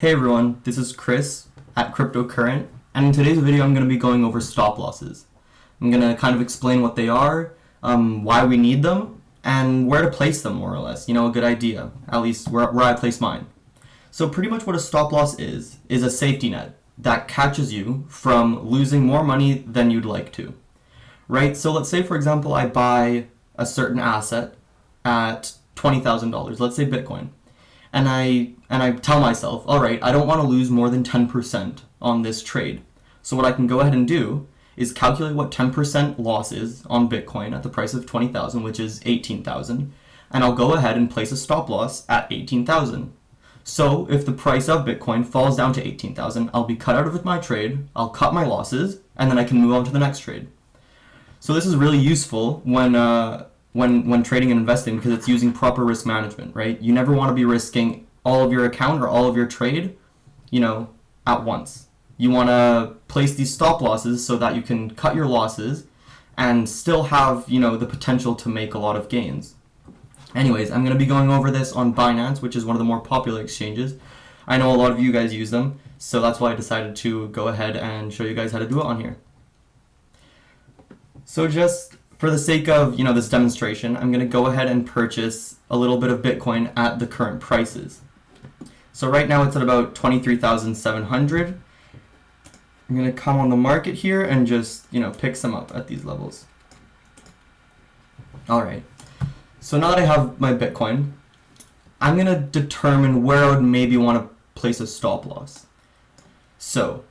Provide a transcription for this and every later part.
Hey everyone, this is Chris at Cryptocurrent, and in today's video I'm going to be going over stop losses. I'm going to kind of explain what they are, why we need them, and where to place them more or less. A good idea, at least where I place mine. So pretty much what a stop loss is a safety net that catches you from losing more money than you'd like to. Right? So let's say for example I buy a certain asset at $20,000, let's say Bitcoin. And I tell myself, all right, I don't want to lose more than 10% on this trade. So what I can go ahead and do is calculate what 10% loss is on Bitcoin at the price of 20,000, which is 18,000, and I'll go ahead and place a stop loss at 18,000. So if the price of Bitcoin falls down to 18,000, I'll be cut out of my trade, I'll cut my losses, and then I can move on to the next trade. So this is really useful when trading and investing because it's using proper risk management, right? You never want to be risking all of your account or all of your trade, at once. You want to place these stop losses so that you can cut your losses and still have, the potential to make a lot of gains. Anyways, I'm going to be going over this on Binance, which is one of the more popular exchanges. I know a lot of you guys use them, so that's why I decided to go ahead and show you guys how to do it on here. So just for the sake of, this demonstration, I'm going to go ahead and purchase a little bit of Bitcoin at the current prices. So right now it's at about 23,700. I'm going to come on the market here and just, pick some up at these levels. All right. So now that I have my Bitcoin, I'm going to determine where I would maybe want to place a stop loss. So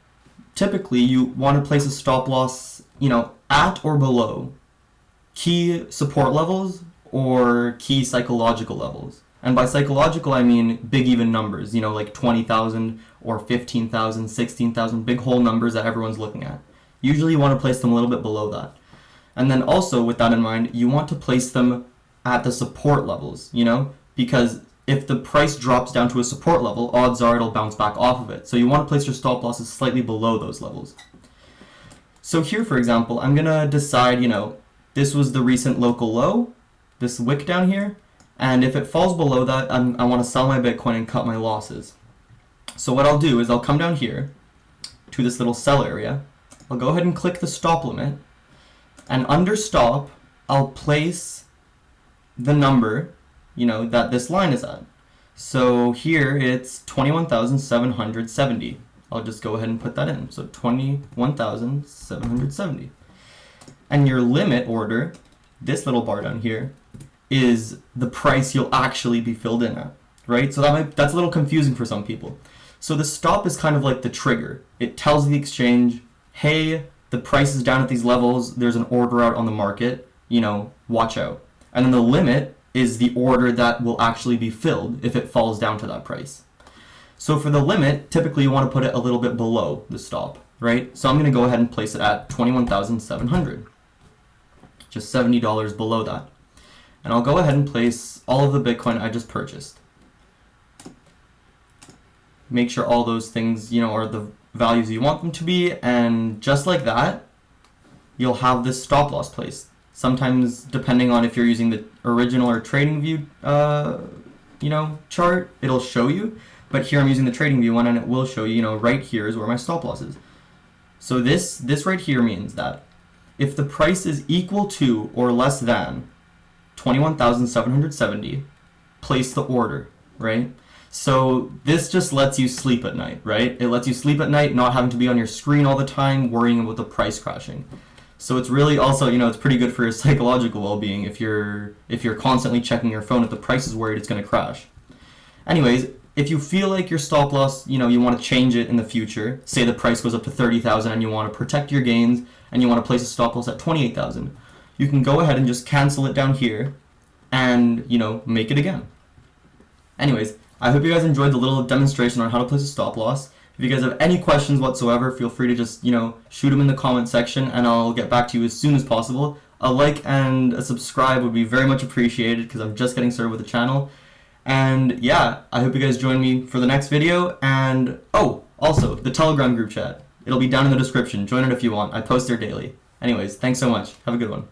typically you want to place a stop loss, at or below key support levels or key psychological levels. And by psychological, I mean big even numbers, like 20,000 or 15,000, 16,000, big whole numbers that everyone's looking at. Usually you want to place them a little bit below that. And then also with that in mind, you want to place them at the support levels, because if the price drops down to a support level, odds are it'll bounce back off of it. So you want to place your stop losses slightly below those levels. So here, for example, I'm going to decide, this was the recent local low, this wick down here, and if it falls below that, I want to sell my Bitcoin and cut my losses. So what I'll do is I'll come down here to this little sell area, I'll go ahead and click the stop limit, and under stop, I'll place the number, that this line is at. So here it's 21,770. I'll just go ahead and put that in. So 21,770. And your limit order, this little bar down here, is the price you'll actually be filled in at, right? So that's a little confusing for some people. So the stop is kind of like the trigger. It tells the exchange, hey, the price is down at these levels, there's an order out on the market, watch out. And then the limit is the order that will actually be filled if it falls down to that price. So for the limit, typically you want to put it a little bit below the stop, right? So I'm going to go ahead and place it at 21,700. Just $70 below that. And I'll go ahead and place all of the Bitcoin I just purchased. Make sure all those things, are the values you want them to be, and just like that, you'll have this stop loss placed. Sometimes, depending on if you're using the original or trading view, chart, it'll show you. But here I'm using the trading view one, and it will show you, right here is where my stop loss is. So this right here means that if the price is equal to or less than 21,770, place the order, right? So this just lets you sleep at night, right? It lets you sleep at night, not having to be on your screen all the time, worrying about the price crashing. So it's really also, it's pretty good for your psychological well-being if you're constantly checking your phone if the price is worried it's going to crash. Anyways, if you feel like your stop loss, you want to change it in the future, say the price goes up to 30,000 and you want to protect your gains and you want to place a stop loss at 28,000, you can go ahead and just cancel it down here and, make it again. Anyways, I hope you guys enjoyed the little demonstration on how to place a stop loss. If you guys have any questions whatsoever, feel free to just, shoot them in the comment section and I'll get back to you as soon as possible. A like and a subscribe would be very much appreciated because I'm just getting started with the channel. And yeah, I hope you guys join me for the next video. And oh, also the Telegram group chat. It'll be down in the description. Join it if you want. I post there daily. Anyways, thanks so much. Have a good one.